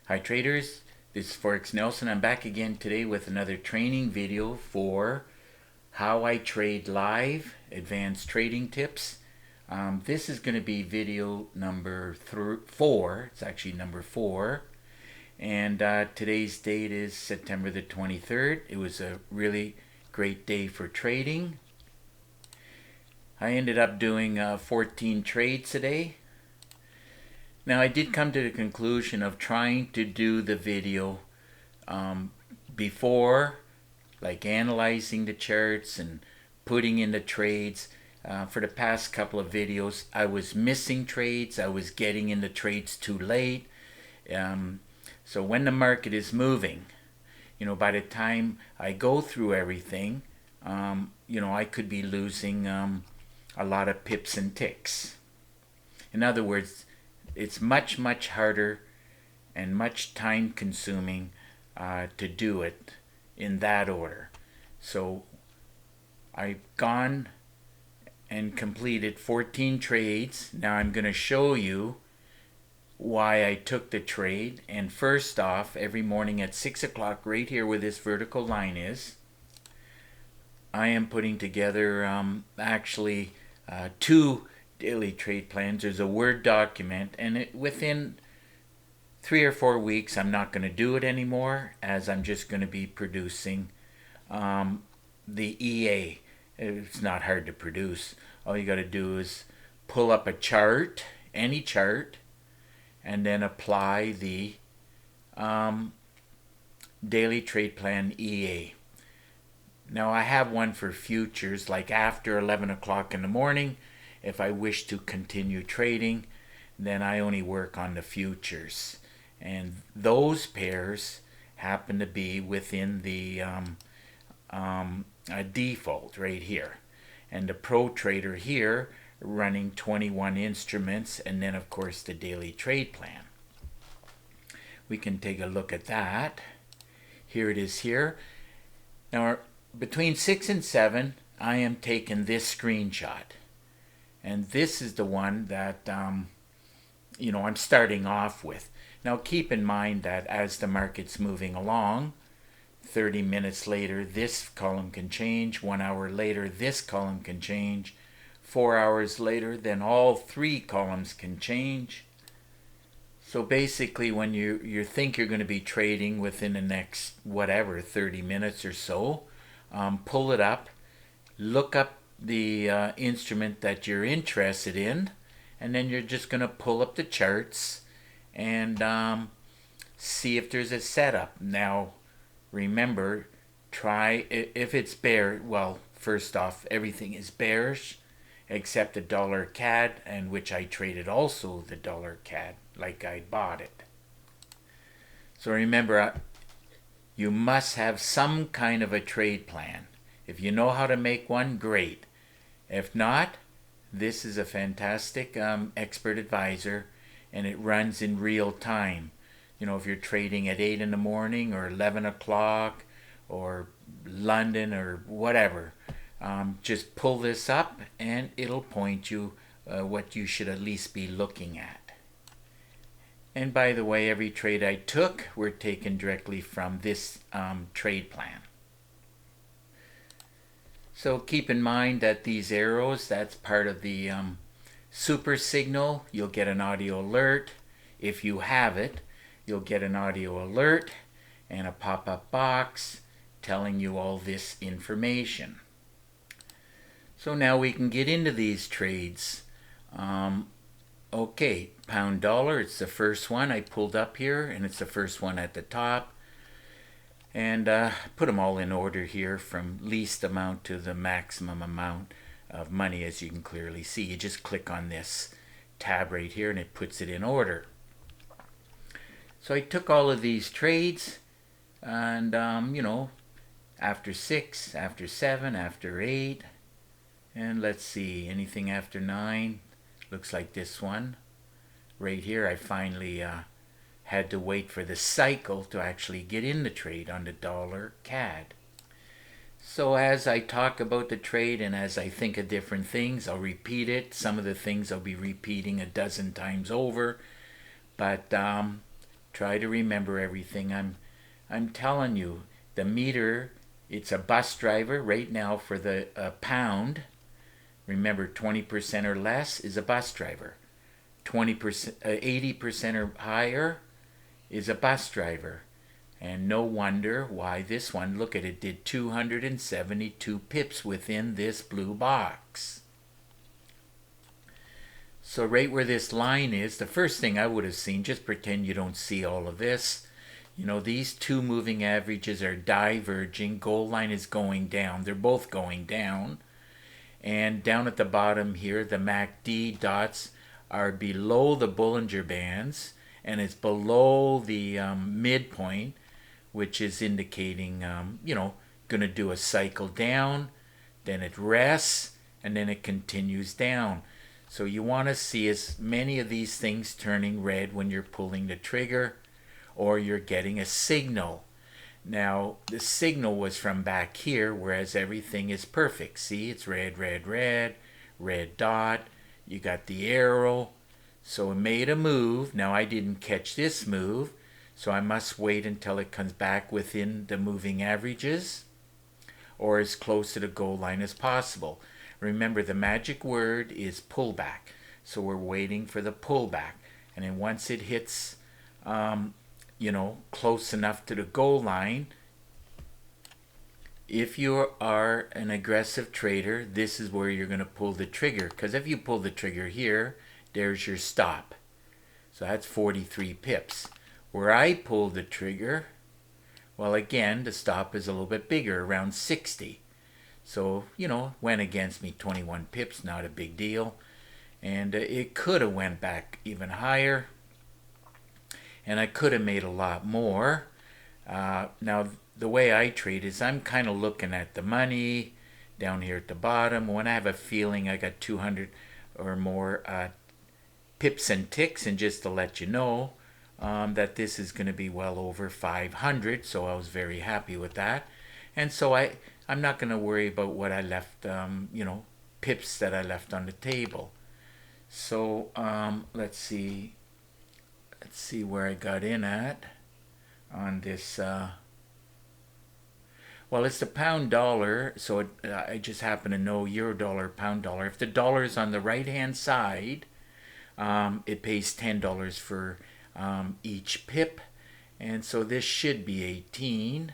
Hi traders, this is Forex Nelson. I'm back again today with another training video for how I trade live, advanced trading tips. This is going to be video number 4. It's actually number 4. And today's date is September the 23rd. It was a really great day for trading. I ended up doing 14 trades today. Now I did come to the conclusion of trying to do the video before, like analyzing the charts and putting in the trades. For the past couple of videos I was missing trades, I was getting in the trades too late. So when the market is moving, by the time I go through everything, I could be losing a lot of pips and ticks. In other words, it's much harder and much time consuming to do it in that order. So I've gone and completed 14 trades. Now I'm going to show you why I took the trade. And first off, every morning at 6 o'clock, right here where this vertical line is, I am putting together actually two daily trade plans. There's a Word document, and within 3 or 4 weeks I'm not going to do it anymore, as I'm just going to be producing the EA. It's not hard to produce. All you got to do is pull up a chart, any chart, and then apply the daily trade plan EA. Now I have one for futures, like after 11 o'clock in the morning. If I wish to continue trading, then I only work on the futures. And those pairs happen to be within the default right here. And the Pro Trader here running 21 instruments, and then of course the daily trade plan. We can take a look at that. Here it is here. Now between 6 and 7 I am taking this screenshot. And this is the one that I'm starting off with. Now keep in mind that as the market's moving along, 30 minutes later this column can change, 1 hour later this column can change, 4 hours later then all 3 columns can change. So basically when you think you're going to be trading within the next 30 minutes or so, pull it up, look up the instrument that you're interested in, and then you're just going to pull up the charts and see if there's a setup. Now remember, try, if it's bear, well, first off, everything is bearish except the dollar CAD, and which I traded also the dollar CAD, like I bought it. So remember, you must have some kind of a trade plan. If you know how to make one, great. If not, this is a fantastic expert advisor, and it runs in real time. If you're trading at 8 in the morning or 11 o'clock or London or whatever, just pull this up and it'll point you what you should at least be looking at. And by the way, every trade I took were taken directly from this trade plan. So keep in mind that these arrows, that's part of the super signal. You'll get an audio alert. If you have it, you'll get an audio alert and a pop-up box telling you all this information. So now we can get into these trades. Okay, pound dollar, it's the first one I pulled up here, and it's the first one at the top. And put them all in order here from least amount to the maximum amount of money, as you can clearly see. You just click on this tab right here and it puts it in order. So I took all of these trades, and after 6, after 7, after 8, and let's see, anything after 9, looks like this one right here. I finally had to wait for the cycle to actually get in the trade on the dollar CAD. So as I talk about the trade and as I think of different things, I'll repeat it. Some of the things I'll be repeating a dozen times over, but Try to remember everything I'm telling you. The meter, it's a bus driver right now for the pound. Remember, 20% or less is a bus driver. 20%, 80% or higher is a bus driver. And no wonder why this one, look at it, did 272 pips within this blue box. So right where this line is, the first thing I would have seen, just pretend you don't see all of this. You know, these two moving averages are diverging. Goal line is going down. They're both going down. And down at the bottom here, the MACD dots are below the Bollinger Bands, and it's below the midpoint, which is indicating, going to do a cycle down, then it rests, and then it continues down. So you want to see as many of these things turning red when you're pulling the trigger, or you're getting a signal. Now, the signal was from back here, whereas everything is perfect. See, it's red, red, red, red dot. You got the arrow. So it made a move. Now, I didn't catch this move, so I must wait until it comes back within the moving averages or as close to the goal line as possible. Remember, the magic word is pullback. So we're waiting for the pullback. And then once it hits, close enough to the goal line, if you are an aggressive trader, this is where you're going to pull the trigger. Because if you pull the trigger here, there's your stop. So that's 43 pips. Where I pulled the trigger, well, again, the stop is a little bit bigger, around 60. So, went against me 21 pips, not a big deal. And it could have went back even higher. And I could have made a lot more. Now, the way I trade is I'm kind of looking at the money down here at the bottom. When I have a feeling I got 200 or more pips and ticks, and just to let you know that this is going to be well over 500, so I was very happy with that. And so I'm not going to worry about what I left, pips that I left on the table. So let's see where I got in at on this. Well, it's the pound dollar, so I just happen to know euro dollar, pound dollar. If the dollar is on the right hand side, it pays $10 for each pip, and so this should be 18.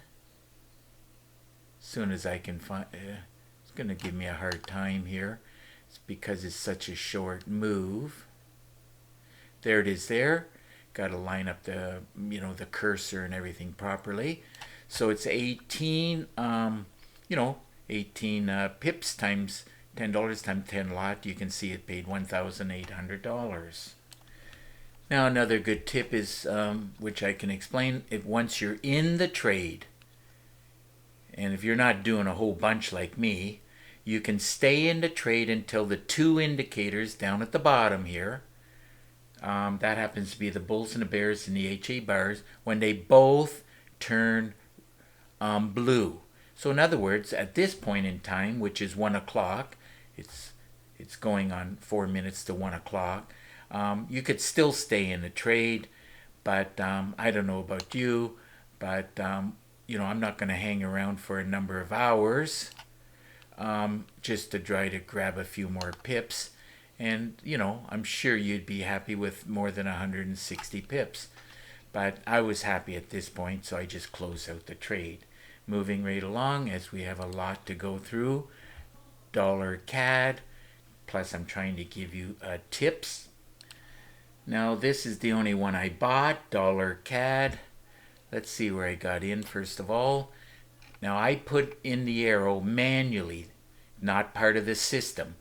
As soon as I can find, it's going to give me a hard time here. It's because it's such a short move. There it is there. Got to line up the cursor and everything properly. So it's 18 18 pips times $10 times 10 lot. You can see it paid $1,800. Now another good tip is, which I can explain, if once you're in the trade, and if you're not doing a whole bunch like me, you can stay in the trade until the two indicators down at the bottom here, that happens to be the bulls and the bears and the HA bars, when they both turn blue. So in other words, at this point in time, which is 1 o'clock, it's going on 4 minutes to 1 o'clock, you could still stay in the trade, but I don't know about you, but I'm not going to hang around for a number of hours just to try to grab a few more pips. And, I'm sure you'd be happy with more than 160 pips. But I was happy at this point, so I just closed out the trade. Moving right along, as we have a lot to go through. Dollar CAD, plus I'm trying to give you tips. Now, this is the only one I bought, dollar CAD. Let's see where I got in first of all. Now, I put in the arrow manually, not part of the system.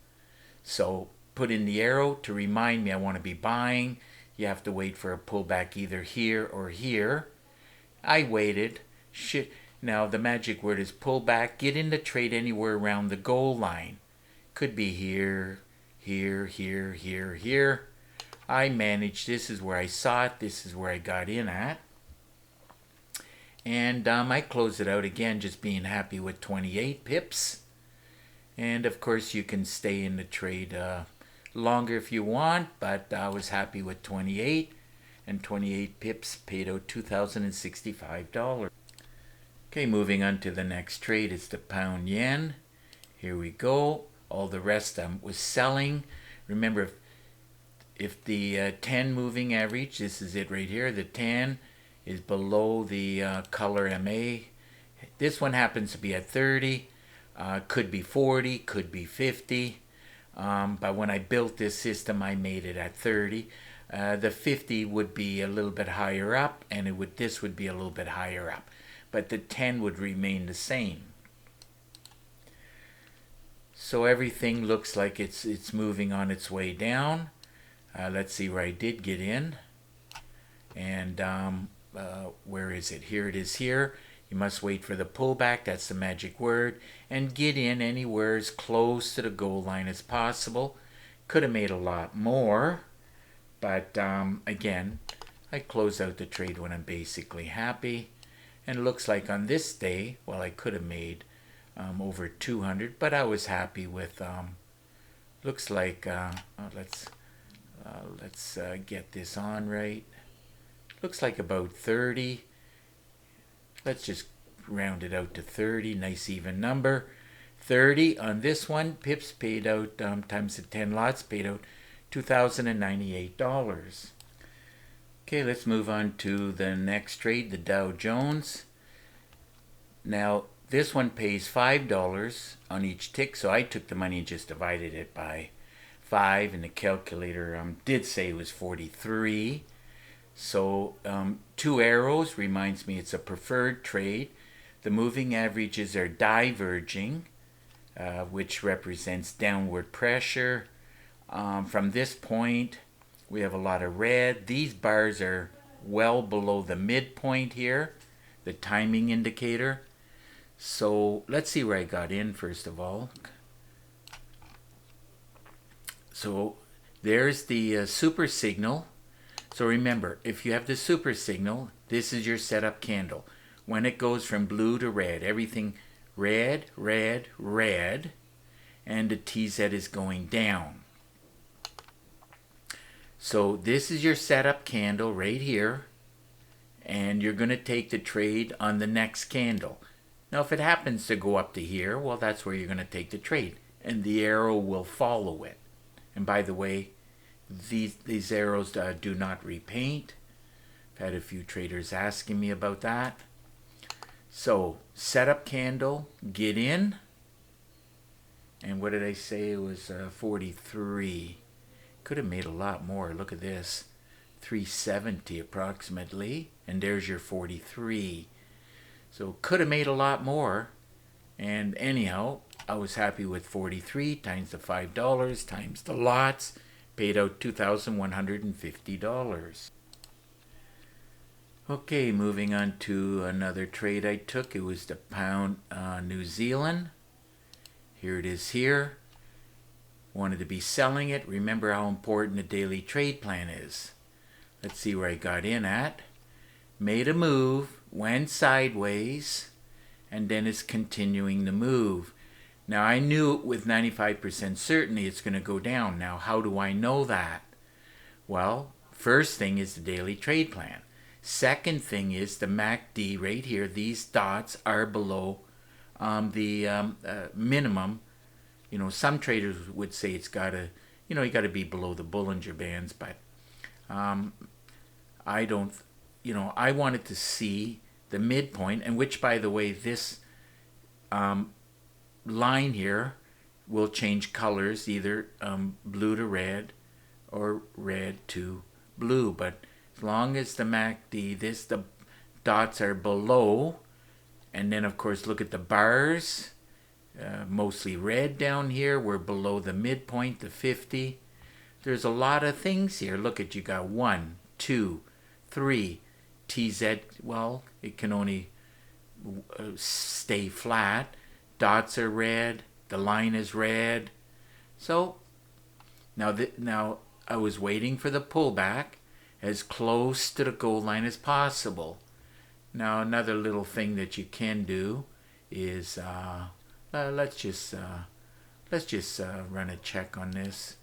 So, put in the arrow to remind me I want to be buying. You have to wait for a pullback either here or here. I waited. Now, the magic word is pullback. Get in the trade anywhere around the goal line. Could be here, here, here, here, here. I managed. This is where I saw it. This is where I got in at. And I closed it out again, just being happy with 28 pips. And of course, you can stay in the trade longer if you want, but I was happy with 28. and 28 pips, paid out $2,065. Okay, moving on to the next trade. It's the pound yen. Here we go. All the rest was selling. Remember, if the 10 moving average, this is it right here, the 10 is below the color MA. This one happens to be at 30, could be 40, could be 50. But when I built this system, I made it at 30. The 50 would be a little bit higher up, and this would be a little bit higher up. But the 10 would remain the same. So everything looks like it's moving on its way down. Let's see where I did get in. And where is it? Here it is here. You must wait for the pullback. That's the magic word. And get in anywhere as close to the goal line as possible. Could have made a lot more. But again, I close out the trade when I'm basically happy. And it looks like on this day, well, I could have made over 200, but I was happy with, looks like, let's get this on right. Looks like about 30. Let's just round it out to 30, nice even number. 30 on this one, pips paid out, times the 10 lots, paid out $2,098. Okay, let's move on to the next trade, the Dow Jones. Now, this one pays $5 on each tick, so I took the money and just divided it by 5, and the calculator did say it was 43. So 2 arrows reminds me it's a preferred trade. The moving averages are diverging, which represents downward pressure. From this point, we have a lot of red. These bars are well below the midpoint here, the timing indicator. So let's see where I got in first of all. So there's the super signal. So remember, if you have the super signal, this is your setup candle. When it goes from blue to red, everything red, red, red, and the TZ is going down. So this is your setup candle right here, and you're going to take the trade on the next candle. Now if it happens to go up to here, well, that's where you're going to take the trade, and the arrow will follow it. And by the way, these arrows do not repaint. I've had a few traders asking me about that. So setup candle, get in, and what did I say? It was 43. Could have made a lot more. Look at this, 370 approximately, and there's your 43. So could have made a lot more, and anyhow, I was happy with 43 times the $5 times the lots, paid out $2,150. Okay, moving on to another trade I took. It was the pound New Zealand. Here it is here. Wanted to be selling it. Remember how important a daily trade plan is. Let's see where I got in at. Made a move, went sideways, and then it's continuing to move. Now I knew with 95% certainty it's going to go down. Now how do I know that? Well, first thing is the daily trade plan. Second thing is the MACD right here. These dots are below the minimum. You know, some traders would say it's got to, you got to be below the Bollinger Bands, but I don't, I wanted to see the midpoint, and which, by the way, this line here will change colors, either blue to red or red to blue, but as long as the MACD, the dots are below, and then of course look at the bars, mostly red down here, we're below the midpoint, the 50. There's a lot of things here. Look at, you got 1, 2, 3, TZ, well, it can only stay flat. Dots are red, the line is red. So now I was waiting for the pullback as close to the goal line as possible. Now another little thing that you can do is let's just run a check on this.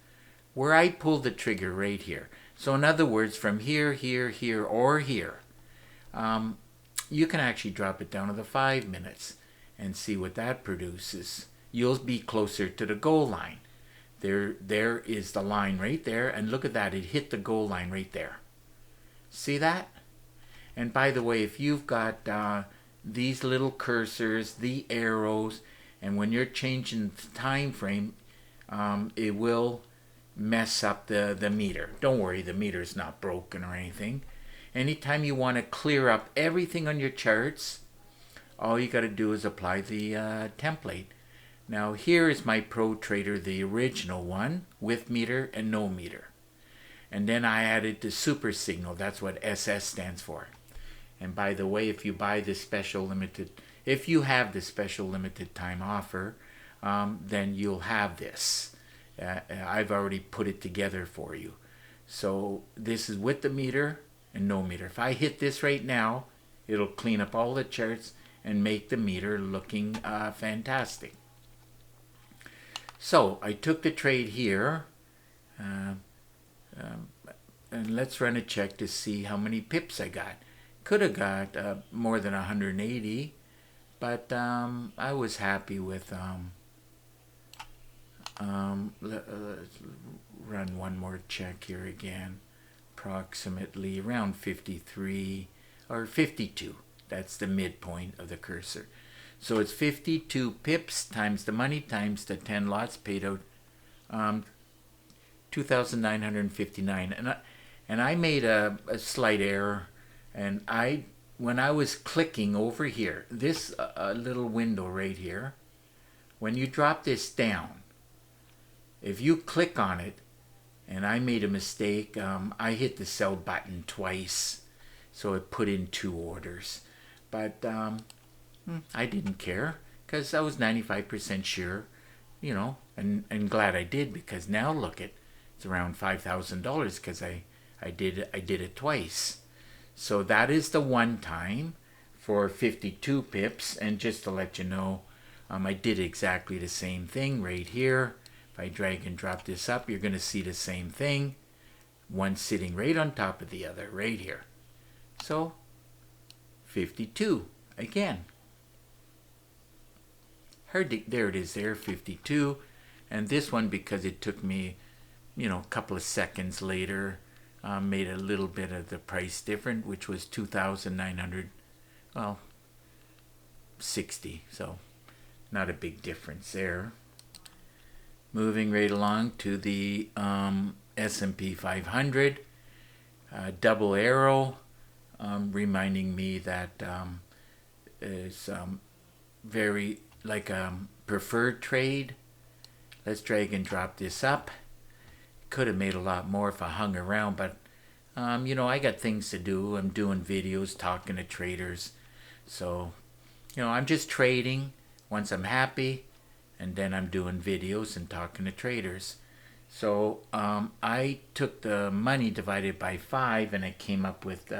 Where I pulled the trigger right here. So in other words, from here, here, here, or here, you can actually drop it down to the 5 minutes and see what that produces. You'll be closer to the goal line. There is the line right there, and look at that, it hit the goal line right there. See that? And by the way, if you've got these little cursors, the arrows, and when you're changing the time frame, it will mess up the meter. Don't worry, the meter's not broken or anything. Anytime you want to clear up everything on your charts, all you got to do is apply the template. Now here is my Pro Trader, the original one, with meter and no meter. And then I added the Super Signal. That's what SS stands for. And by the way, if you buy this special limited, if you have the special limited time offer, then you'll have this. I've already put it together for you. So this is with the meter and no meter. If I hit this right now, it'll clean up all the charts and make the meter looking fantastic. So I took the trade here, and let's run a check to see how many pips I got. Could have got more than 180, but I was happy with. Let's run one more check here again. Approximately around 53 or 52. That's the midpoint of the cursor. So it's 52 pips times the money times the 10 lots paid out, 2,959. And I made a slight error, and when I was clicking over here, this little window right here, when you drop this down, if you click on it, and I made a mistake, I hit the sell button twice, so it put in 2 orders. But I didn't care because I was 95% sure, and glad I did, because now look it's around $5,000 because I did it twice. So that is the one time for 52 pips. And just to let you know, I did exactly the same thing right here. If I drag and drop this up, you're going to see the same thing. One sitting right on top of the other right here. So 52 again. There it is there, 52. And this one, because it took me, a couple of seconds later, made a little bit of the price different, which was 2,960. So not a big difference there. Moving right along to the S&P 500, double arrow, reminding me that is very like a preferred trade. Let's drag and drop this up. Could have made a lot more if I hung around, but I got things to do. I'm doing videos, talking to traders. So, I'm just trading once I'm happy, and then I'm doing videos and talking to traders. So I took the money divided by 5, and it came up with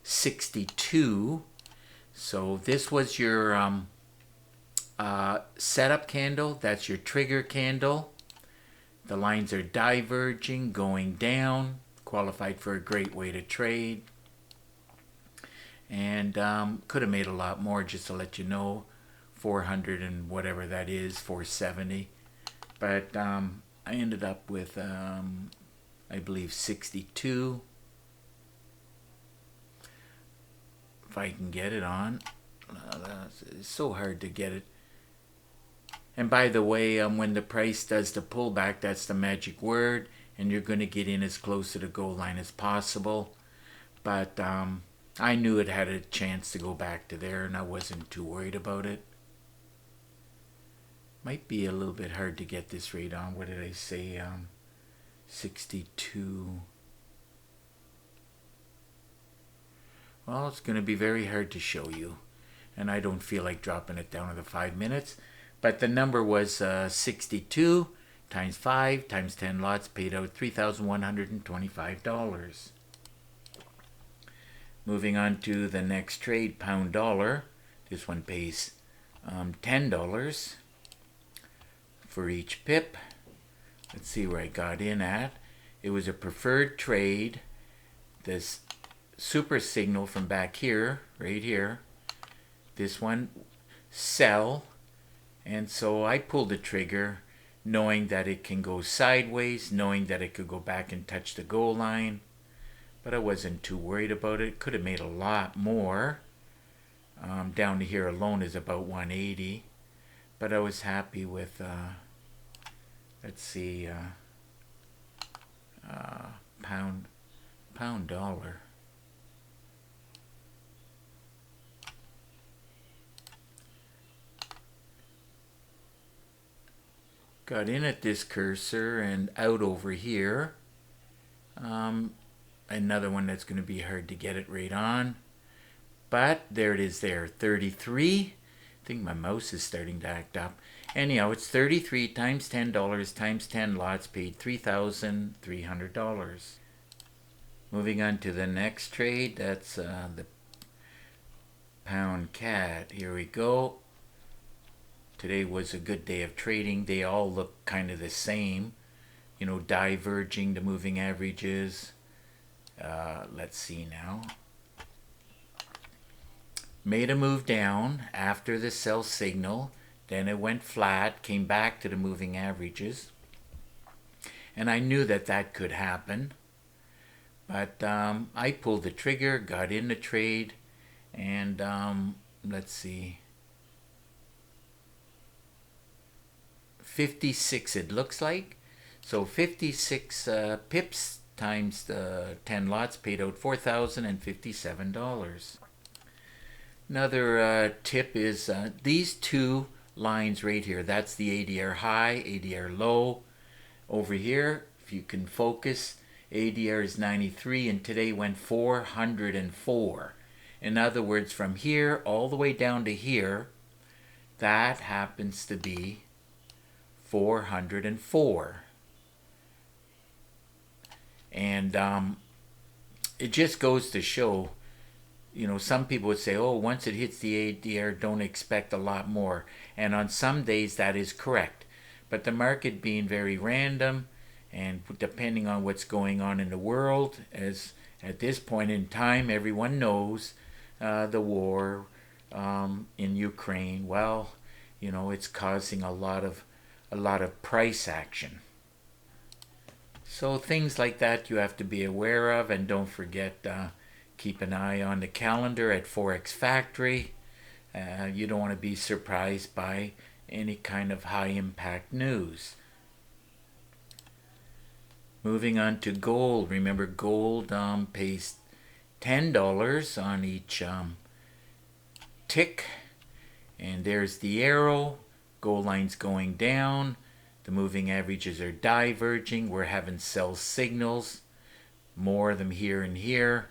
62. So this was your setup candle. That's your trigger candle. The lines are diverging, going down. Qualified for a great way to trade. And could have made a lot more, just to let you know. 400 and whatever that is, 470. But I ended up with, I believe, 62. If I can get it on. It's so hard to get it. And by the way, when the price does the pullback, that's the magic word, and you're going to get in as close to the goal line as possible. But I knew it had a chance to go back to there, and I wasn't too worried about it. Might be a little bit hard to get this rate on. What did I say? 62. Well, it's going to be very hard to show you, and I don't feel like dropping it down to the 5 minutes. But the number was 62 times 5 times 10 lots, paid out $3,125. Moving on to the next trade, pound dollar. This one pays $10 for each pip. Let's see where I got in at. It was a preferred trade. This super signal from back here, right here, this one, sell. And so I pulled the trigger knowing that it can go sideways, knowing that it could go back and touch the goal line. But I wasn't too worried about it. Could have made a lot more. Down to here alone is about 180. But I was happy with, let's see, pound dollar. Got in at this cursor and out over here. Another one that's going to be hard to get it right on. But there it is there, 33. I think my mouse is starting to act up. Anyhow, it's 33 times $10 times 10 lots paid $3,300. Moving on to the next trade, that's the pound cat. Here we go. Today was a good day of trading. They all look kind of the same, you know, diverging the moving averages. Let's see now. Made a move down after the sell signal. Then it went flat, came back to the moving averages. And I knew that that could happen. But I pulled the trigger, got in the trade, and let's see. 56 it looks like. So 56 pips times the 10 lots paid out $4,057. Another tip is these two lines right here. That's the ADR high, ADR low. Over here, if you can focus, ADR is 93 and today went 404. In other words, from here all the way down to here, that happens to be 404. And it just goes to show, you know, some people would say, oh, once it hits the ADR, don't expect a lot more. And on some days that is correct. But the market being very random and depending on what's going on in the world, as at this point in time, everyone knows the war in Ukraine, well, you know, it's causing a lot of price action. So things like that you have to be aware of, and don't forget, keep an eye on the calendar at Forex Factory. You don't want to be surprised by any kind of high impact news. Moving on to gold. Remember, gold pays $10 on each tick. And there's the arrow. Gold line's going down. The moving averages are diverging. We're having sell signals. More of them here and here.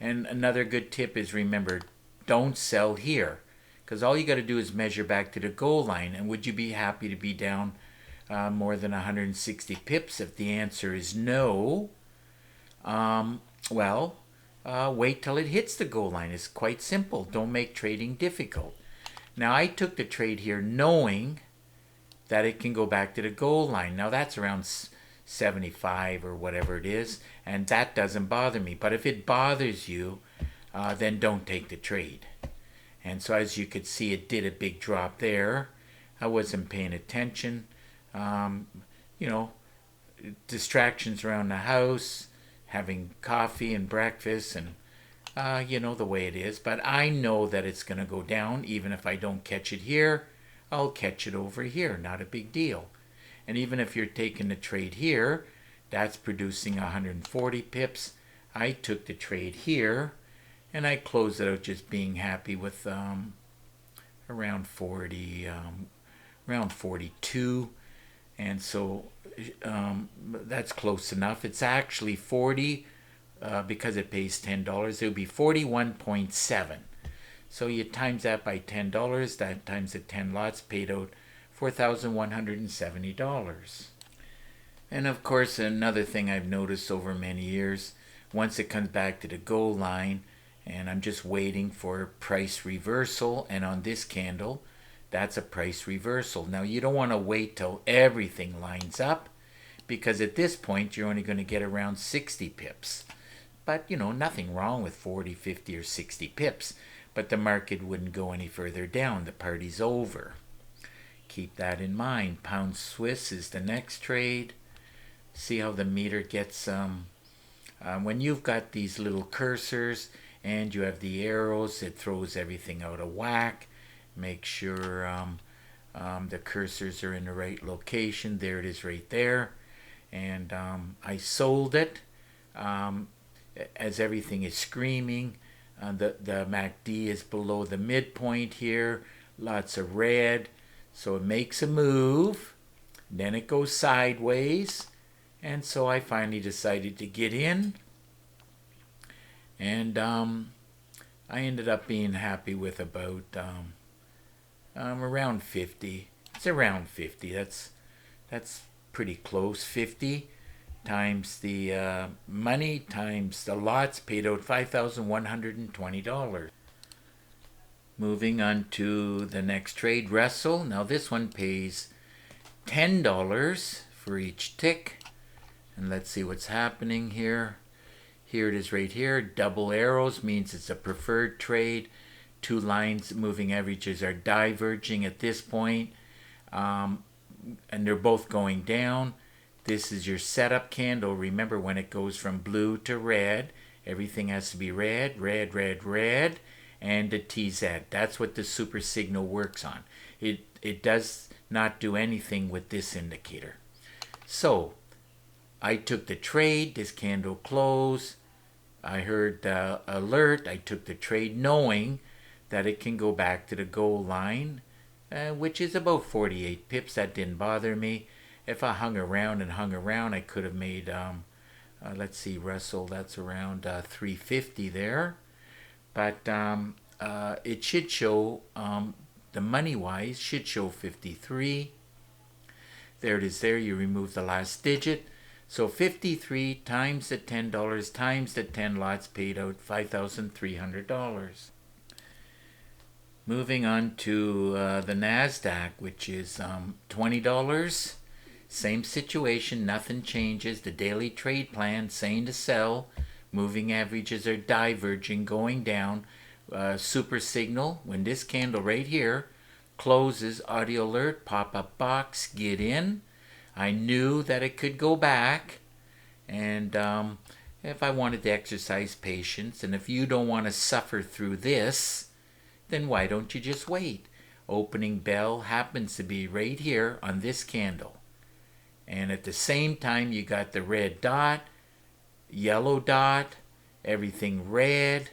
And another good tip is, remember, don't sell here. Because all you got to do is measure back to the goal line. And would you be happy to be down more than 160 pips? If the answer is no, wait till it hits the goal line. It's quite simple. Don't make trading difficult. Now, I took the trade here knowing that it can go back to the goal line. Now, that's around 75 or whatever it is, and that doesn't bother me. But if it bothers you, then don't take the trade. And so as you could see, it did a big drop there. I wasn't paying attention. Distractions around the house, having coffee and breakfast, and the way it is. But I know that it's going to go down. Even if I don't catch it here, I'll catch it over here. Not a big deal. And even if you're taking the trade here, that's producing 140 pips. I took the trade here, and I closed it out just being happy with around 40, around 42. And so that's close enough. It's actually 40 because it pays $10. It would be 41.7. So you times that by $10, that times the 10 lots paid out $4,170. And of course, another thing I've noticed over many years, once it comes back to the goal line, and I'm just waiting for price reversal, and on this candle, that's a price reversal. Now, you don't want to wait till everything lines up, because at this point you're only going to get around 60 pips. But, you know, nothing wrong with 40, 50, or 60 pips. But the market wouldn't go any further down. The party's over. Keep that in mind. Pound Swiss is the next trade. See how the meter gets... when you've got these little cursors and you have the arrows, it throws everything out of whack. Make sure the cursors are in the right location. There it is right there. And I sold it as everything is screaming. The MACD is below the midpoint here. Lots of red. So it makes a move. Then it goes sideways. And so I finally decided to get in. And I ended up being happy with about around 50. It's around 50. That's pretty close. 50 times the money times the lots paid out $5,120. Moving on to the next trade, Russell. Now this one pays $10 for each tick. And let's see what's happening here. Here it is right here. Double arrows means it's a preferred trade. Two lines moving averages are diverging at this point. And they're both going down. This is your setup candle. Remember, when it goes from blue to red, everything has to be red, red, red, red, and a TZ. That's what the super signal works on. It does not do anything with this indicator. So I took the trade. This candle closed. I heard the alert. I took the trade knowing that it can go back to the goal line, which is about 48 pips. That didn't bother me. If I hung around, I could have made, let's see, Russell, that's around 350 there. But it should show, the money-wise, should show 53. There it is there. You remove the last digit. So 53 times the $10 times the 10 lots paid out $5,300. Moving on to the NASDAQ, which is $20. Same situation, nothing changes. The daily trade plan saying to sell. Moving averages are diverging, going down. Super signal, when this candle right here closes, audio alert, pop-up box, get in. I knew that it could go back, and if I wanted to exercise patience, and if you don't want to suffer through this, then why don't you just wait? Opening bell happens to be right here on this candle. And at the same time, you got the red dot, yellow dot, everything red.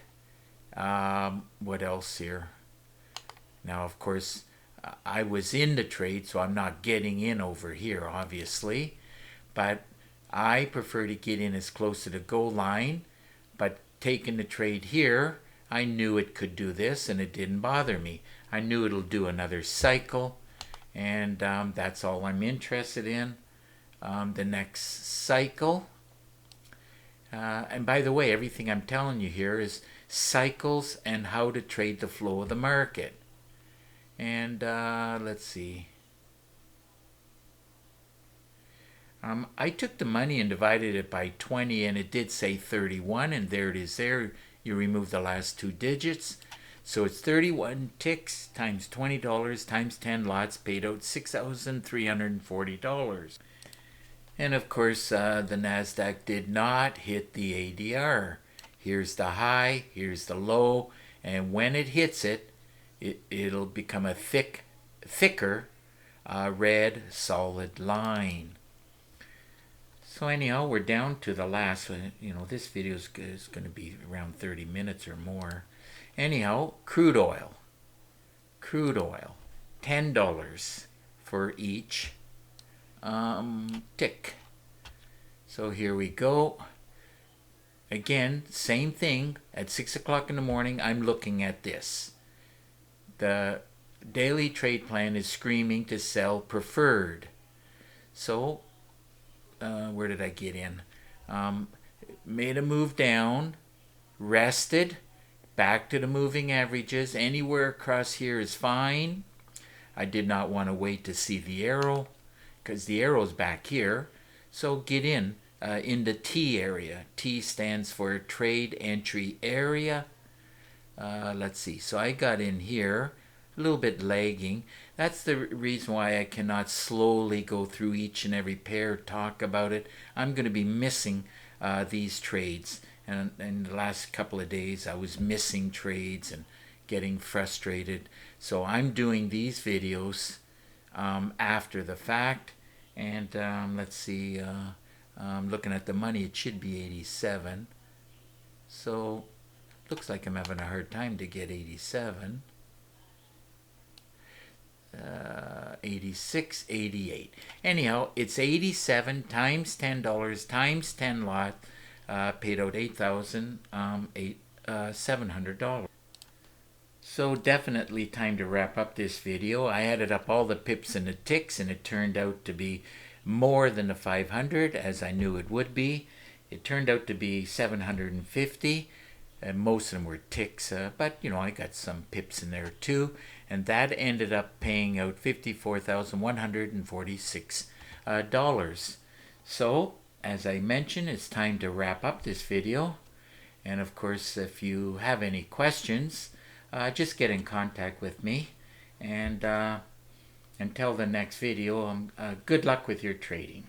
What else here? Now, of course, I was in the trade, so I'm not getting in over here, obviously. But I prefer to get in as close to the goal line. But taking the trade here, I knew it could do this, and it didn't bother me. I knew it'll do another cycle, and that's all I'm interested in. The next cycle. And by the way, everything I'm telling you here is cycles and how to trade the flow of the market. And let's see. I took the money and divided it by 20, and it did say 31, and there it is there. You remove the last two digits. So it's 31 ticks times $20 times 10 lots paid out $6,340. And of course, the NASDAQ did not hit the ADR. Here's the high, here's the low, and when it hits it, it'll become a thicker red solid line. So anyhow, we're down to the last one. You know, this video is going to be around 30 minutes or more. Anyhow, crude oil. Crude oil. $10 for each tick. So here we go. Again, same thing. At 6 o'clock in the morning, I'm looking at this. The daily trade plan is screaming to sell preferred. So, where did I get in? Made a move down, rested, back to the moving averages. Anywhere across here is fine. I did not want to wait to see the arrow, because the arrow's back here. So get in the T area. T stands for trade entry area. Let's see. So I got in here, a little bit lagging. That's the reason why I cannot slowly go through each and every pair, talk about it. I'm going to be missing these trades. And in the last couple of days, I was missing trades and getting frustrated. So I'm doing these videos after the fact. And let's see, looking at the money, it should be 87. So looks like I'm having a hard time to get 87. 86, 88. Anyhow, it's 87 times $10 times 10 lot, paid out $8,700. So definitely time to wrap up this video. I added up all the pips and the ticks, and it turned out to be more than the 500, as I knew it would be. It turned out to be 750. And most of them were ticks, but you know, I got some pips in there too, and that ended up paying out $54,146. So, as I mentioned, it's time to wrap up this video, and of course, if you have any questions, just get in contact with me, and until the next video, good luck with your trading.